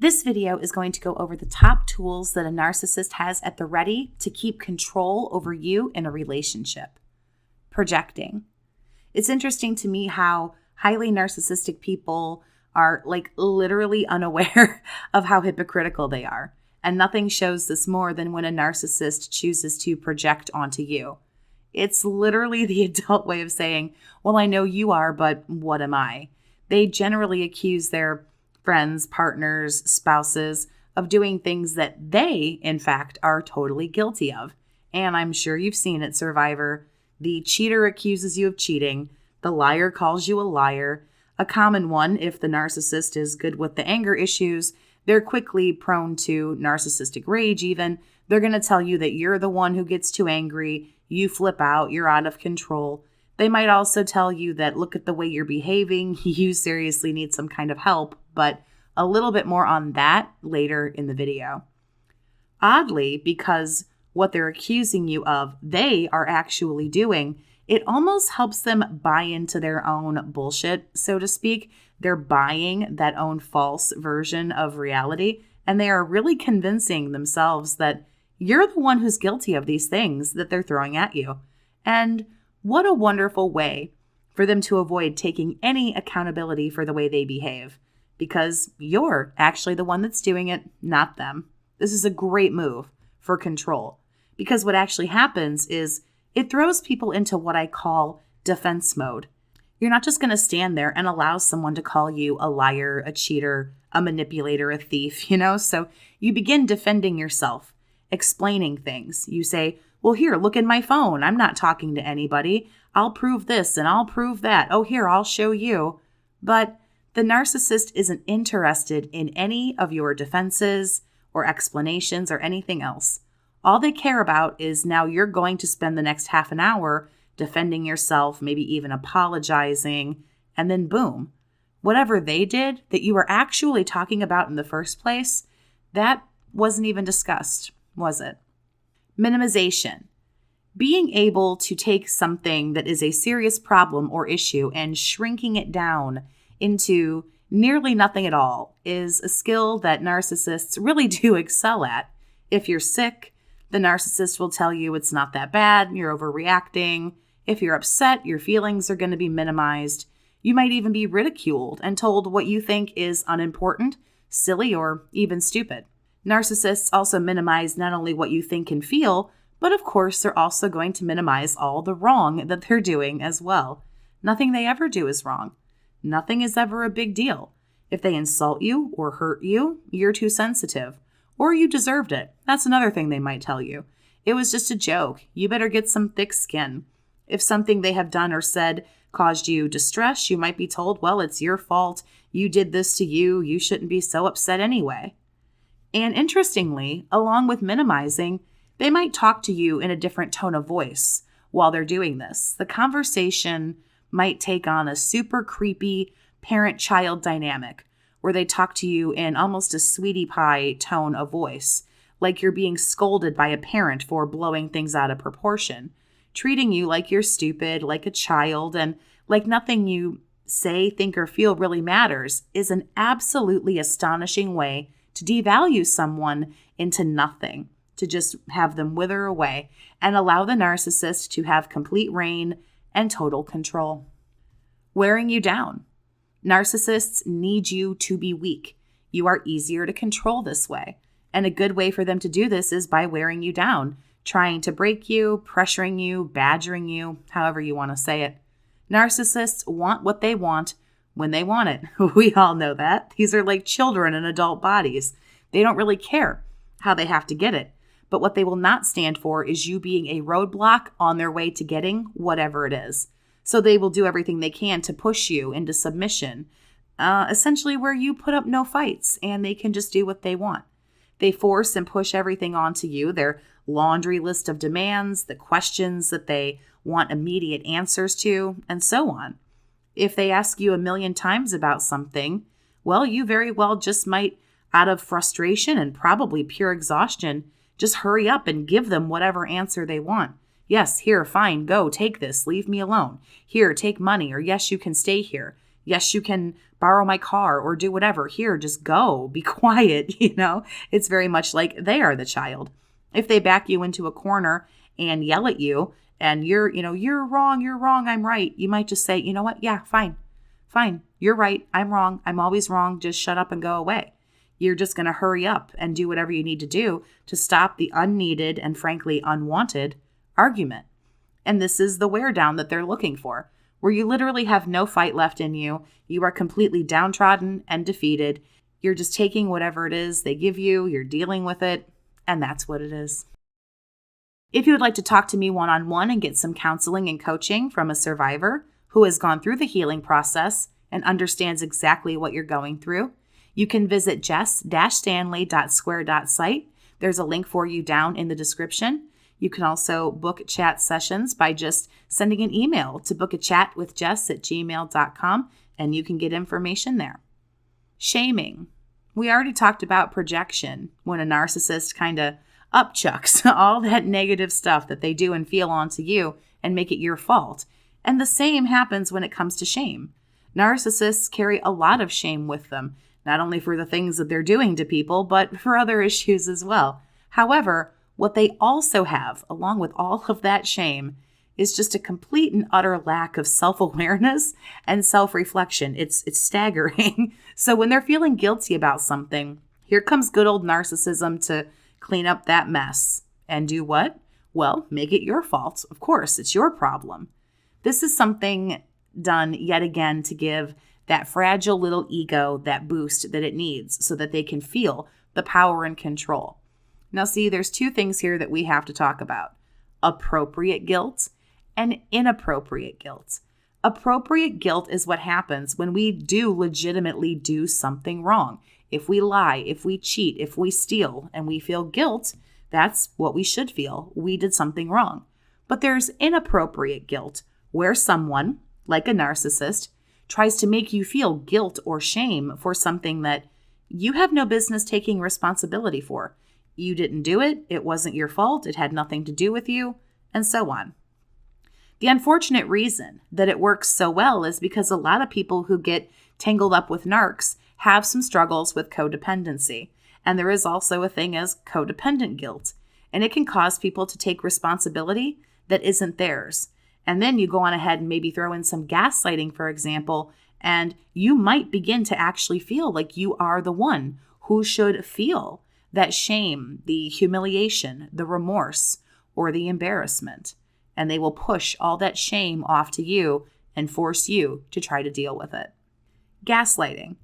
This video is going to go over the top tools that a narcissist has at the ready to keep control over you in a relationship. Projecting. It's interesting to me how highly narcissistic people are literally unaware of how hypocritical they are. And nothing shows this more than when a narcissist chooses to project onto you. It's literally the adult way of saying, well, I know you are, but what am I? They generally accuse their friends, partners, spouses of doing things that they, in fact, are totally guilty of. And I'm sure you've seen it, Survivor. The cheater accuses you of cheating. The liar calls you a liar. A common one, if the narcissist is good with the anger issues, they're quickly prone to narcissistic rage even. They're going to tell you that you're the one who gets too angry. You flip out. You're out of control. They might also tell you that look at the way you're behaving. You seriously need some kind of help, but a little bit more on that later in the video. Oddly, because what they're accusing you of, they are actually doing, it almost helps them buy into their own bullshit, so to speak. They're buying that own false version of reality, and they are really convincing themselves that you're the one who's guilty of these things that they're throwing at you. And what a wonderful way for them to avoid taking any accountability for the way they behave, because you're actually the one that's doing it, not them. This is a great move for control, because what actually happens is it throws people into what I call defense mode. You're not just going to stand there and allow someone to call you a liar, a cheater, a manipulator, a thief, So you begin defending yourself, explaining things. You say, well, here, look in my phone. I'm not talking to anybody. I'll prove this and I'll prove that. Oh, here, I'll show you. But the narcissist isn't interested in any of your defenses or explanations or anything else. All they care about is now you're going to spend the next half an hour defending yourself, maybe even apologizing, and then boom. Whatever they did that you were actually talking about in the first place, that wasn't even discussed, was it? Minimization. Being able to take something that is a serious problem or issue and shrinking it down into nearly nothing at all is a skill that narcissists really do excel at. If you're sick, the narcissist will tell you it's not that bad, you're overreacting. If you're upset, your feelings are going to be minimized. You might even be ridiculed and told what you think is unimportant, silly, or even stupid. Narcissists also minimize not only what you think and feel, but of course they're also going to minimize all the wrong that they're doing as well. Nothing they ever do is wrong. Nothing is ever a big deal. If they insult you or hurt you, you're too sensitive. Or you deserved it. That's another thing they might tell you. It was just a joke. You better get some thick skin. If something they have done or said caused you distress, you might be told, well, it's your fault. You did this to you. You shouldn't be so upset anyway. And interestingly, along with minimizing, they might talk to you in a different tone of voice while they're doing this. The conversation might take on a super creepy parent-child dynamic where they talk to you in almost a sweetie pie tone of voice, like you're being scolded by a parent for blowing things out of proportion, treating you like you're stupid, like a child, and like nothing you say, think, or feel really matters is an absolutely astonishing way to devalue someone into nothing, to just have them wither away and allow the narcissist to have complete reign and total control. Wearing you down. Narcissists need you to be weak. You are easier to control this way. And a good way for them to do this is by wearing you down, trying to break you, pressuring you, badgering you, however you want to say it. Narcissists want what they want when they want it. We all know that. These are like children in adult bodies. They don't really care how they have to get it. But what they will not stand for is you being a roadblock on their way to getting whatever it is. So they will do everything they can to push you into submission, essentially where you put up no fights and they can just do what they want. They force and push everything onto you, their laundry list of demands, the questions that they want immediate answers to, and so on. If they ask you 1,000,000 times about something, well, you very well just might, out of frustration and probably pure exhaustion, just hurry up and give them whatever answer they want. Yes, here, fine, go, take this, leave me alone. Here, take money, or yes, you can stay here. Yes, you can borrow my car or do whatever. Here, just go. Be quiet. It's very much like they are the child. If they back you into a corner and yell at you and you're wrong, I'm right. You might just say, you know what? Yeah, fine. You're right. I'm wrong. I'm always wrong. Just shut up and go away. You're just going to hurry up and do whatever you need to do to stop the unneeded and frankly unwanted argument. And this is the wear down that they're looking for, where you literally have no fight left in you. You are completely downtrodden and defeated. You're just taking whatever it is they give you. You're dealing with it. And that's what it is. If you would like to talk to me one-on-one and get some counseling and coaching from a survivor who has gone through the healing process and understands exactly what you're going through, you can visit jess-stanley.square.site. There's a link for you down in the description. You can also book chat sessions by just sending an email to bookachatwithjess@gmail.com, and you can get information there. Shaming. We already talked about projection, when a narcissist kind of upchucks all that negative stuff that they do and feel onto you and make it your fault. And the same happens when it comes to shame. Narcissists carry a lot of shame with them, not only for the things that they're doing to people, but for other issues as well. However, what they also have, along with all of that shame, is just a complete and utter lack of self-awareness and self-reflection. It's staggering. So when they're feeling guilty about something, here comes good old narcissism to clean up that mess. And do what? Well, make it your fault. Of course, it's your problem. This is something done yet again to give that fragile little ego that boost that it needs so that they can feel the power and control. Now, see, there's two things here that we have to talk about: appropriate guilt and inappropriate guilt. Appropriate guilt is what happens when we do legitimately do something wrong. If we lie, if we cheat, if we steal, and we feel guilt, that's what we should feel. We did something wrong. But there's inappropriate guilt, where someone, like a narcissist, tries to make you feel guilt or shame for something that you have no business taking responsibility for. You didn't do it. It wasn't your fault. It had nothing to do with you, and so on. The unfortunate reason that it works so well is because a lot of people who get tangled up with narcs have some struggles with codependency. And there is also a thing as codependent guilt. And it can cause people to take responsibility that isn't theirs. And then you go on ahead and maybe throw in some gaslighting, for example, and you might begin to actually feel like you are the one who should feel that shame, the humiliation, the remorse, or the embarrassment. And they will push all that shame off to you and force you to try to deal with it. Gaslighting.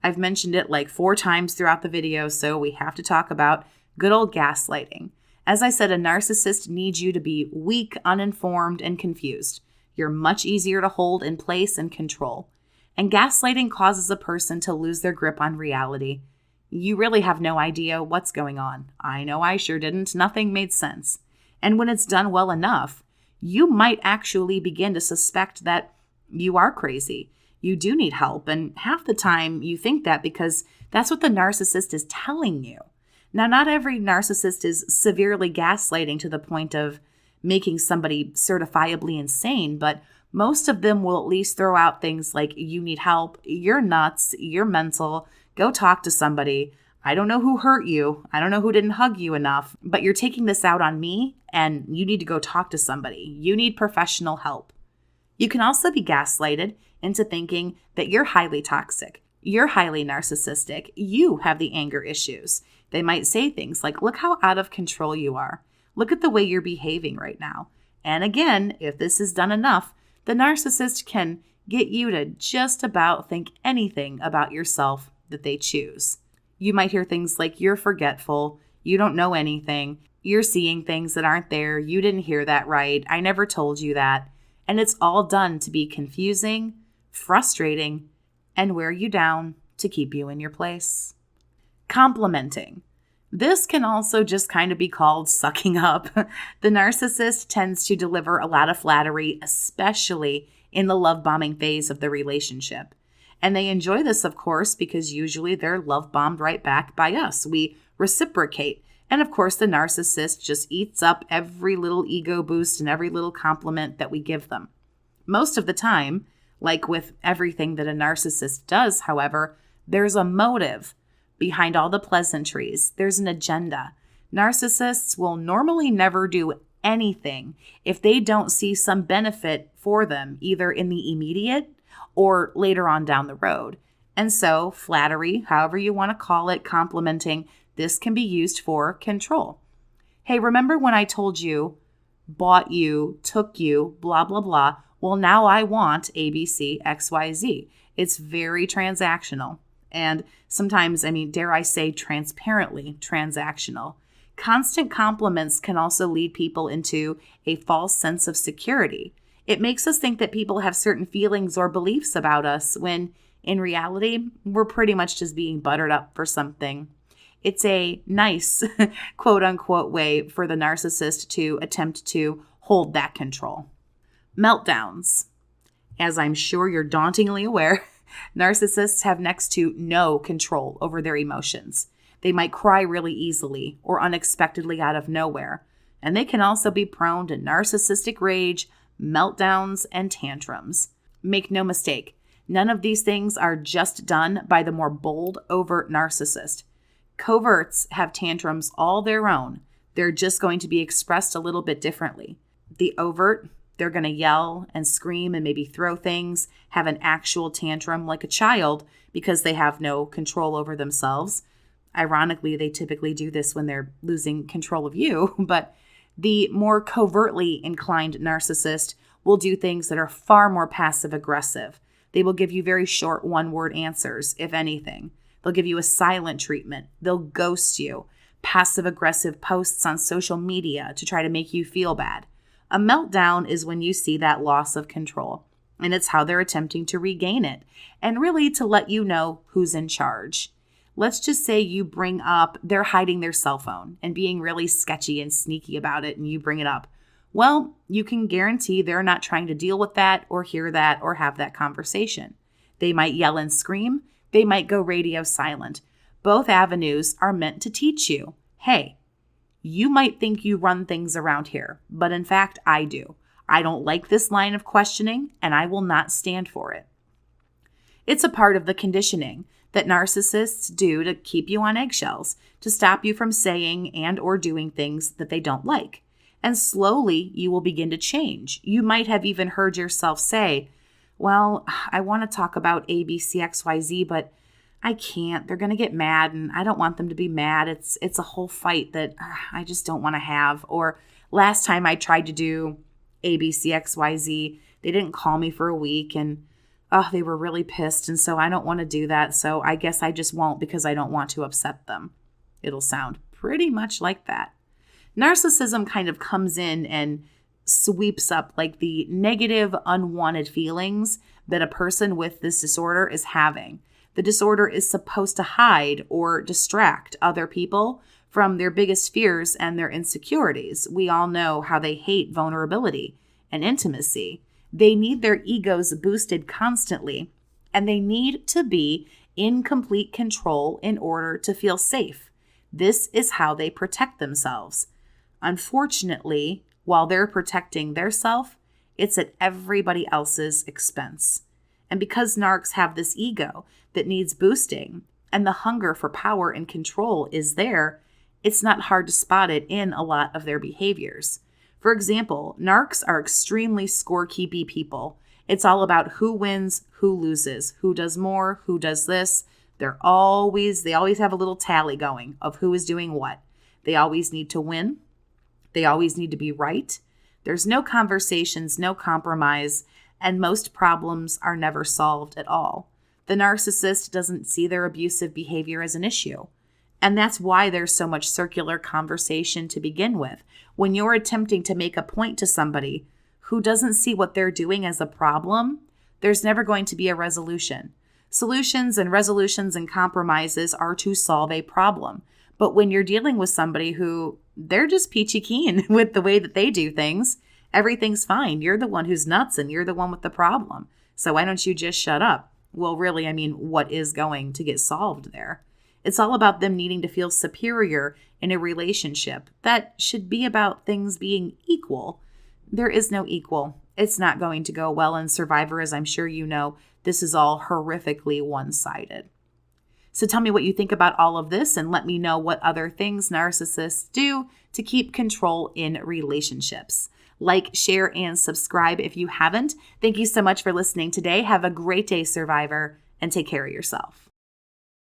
I've mentioned it like 4 times throughout the video, so we have to talk about good old gaslighting. As I said, a narcissist needs you to be weak, uninformed, and confused. You're much easier to hold in place and control. And gaslighting causes a person to lose their grip on reality. You really have no idea what's going on. I know I sure didn't. Nothing made sense. And when it's done well enough, you might actually begin to suspect that you are crazy. You do need help. And half the time you think that because that's what the narcissist is telling you. Now, not every narcissist is severely gaslighting to the point of making somebody certifiably insane, but most of them will at least throw out things like, you need help, you're nuts, you're mental, go talk to somebody. I don't know who hurt you. I don't know who didn't hug you enough, but you're taking this out on me and you need to go talk to somebody. You need professional help. You can also be gaslighted into thinking that you're highly toxic. You're highly narcissistic. You have the anger issues. They might say things like, look how out of control you are. Look at the way you're behaving right now. And again, if this is done enough, the narcissist can get you to just about think anything about yourself that they choose. You might hear things like, you're forgetful, you don't know anything, you're seeing things that aren't there, you didn't hear that right, I never told you that. And it's all done to be confusing, frustrating, and wear you down to keep you in your place. Complimenting. This can also just kind of be called sucking up. The narcissist tends to deliver a lot of flattery, especially in the love bombing phase of the relationship. And they enjoy this, of course, because usually they're love bombed right back by us. We reciprocate. And of course, the narcissist just eats up every little ego boost and every little compliment that we give them. Most of the time, Like with everything that a narcissist does, however, there's a motive behind all the pleasantries. There's an agenda. Narcissists will normally never do anything if they don't see some benefit for them, either in the immediate or later on down the road. And so flattery, however you want to call it, complimenting, this can be used for control. Hey, remember when I told you, bought you, took you, blah, blah, blah. Well, now I want ABC, XYZ. It's very transactional. And sometimes, dare I say, transparently transactional. Constant compliments can also lead people into a false sense of security. It makes us think that people have certain feelings or beliefs about us when in reality, we're pretty much just being buttered up for something. It's a nice, quote unquote, way for the narcissist to attempt to hold that control. Meltdowns. As I'm sure you're dauntingly aware, narcissists have next to no control over their emotions. They might cry really easily or unexpectedly out of nowhere. And they can also be prone to narcissistic rage, meltdowns, and tantrums. Make no mistake, none of these things are just done by the more bold, overt narcissist. Coverts have tantrums all their own. They're just going to be expressed a little bit differently. The overt, they're going to yell and scream and maybe throw things, have an actual tantrum like a child because they have no control over themselves. Ironically, they typically do this when they're losing control of you, but the more covertly inclined narcissist will do things that are far more passive-aggressive. They will give you very short one-word answers, if anything. They'll give you a silent treatment. They'll ghost you. Passive-aggressive posts on social media to try to make you feel bad. A meltdown is when you see that loss of control, and it's how they're attempting to regain it, and really to let you know who's in charge. Let's just say you bring up they're hiding their cell phone and being really sketchy and sneaky about it, and you bring it up. Well, you can guarantee they're not trying to deal with that or hear that or have that conversation. They might yell and scream. They might go radio silent. Both avenues are meant to teach you, hey, you might think you run things around here, but in fact, I do. I don't like this line of questioning, and I will not stand for it. It's a part of the conditioning that narcissists do to keep you on eggshells, to stop you from saying and or doing things that they don't like. And slowly, you will begin to change. You might have even heard yourself say, well, I want to talk about ABCXYZ, but I can't. They're going to get mad, and I don't want them to be mad. It's a whole fight that I just don't want to have. Or last time I tried to do ABCXYZ, they didn't call me for a week, and they were really pissed, and so I don't want to do that, so I guess I just won't because I don't want to upset them. It'll sound pretty much like that. Narcissism kind of comes in and sweeps up like the negative, unwanted feelings that a person with this disorder is having. The disorder is supposed to hide or distract other people from their biggest fears and their insecurities. We all know how they hate vulnerability and intimacy. They need their egos boosted constantly, and they need to be in complete control in order to feel safe. This is how they protect themselves. Unfortunately, while they're protecting their self, it's at everybody else's expense. And because narcs have this ego that needs boosting, and the hunger for power and control is there, it's not hard to spot it in a lot of their behaviors. For example, narcs are extremely scorekeepy people. It's all about who wins, who loses, who does more, who does this. They always have a little tally going of who is doing what. They always need to win. They always need to be right. There's no conversations, no compromise, and most problems are never solved at all. The narcissist doesn't see their abusive behavior as an issue. And that's why there's so much circular conversation to begin with. When you're attempting to make a point to somebody who doesn't see what they're doing as a problem, there's never going to be a resolution. Solutions and resolutions and compromises are to solve a problem. But when you're dealing with somebody who they're just peachy keen with the way that they do things, everything's fine. You're the one who's nuts and you're the one with the problem. So why don't you just shut up? Well, really, what is going to get solved there? It's all about them needing to feel superior in a relationship. That should be about things being equal. There is no equal it's not going to go well. And Survivor, as I'm sure you know, this is all horrifically one-sided. So tell me what you think about all of this and let me know what other things narcissists do to keep control in relationships. Like, share, and subscribe if you haven't. Thank you so much for listening today. Have a great day, Survivor, and take care of yourself.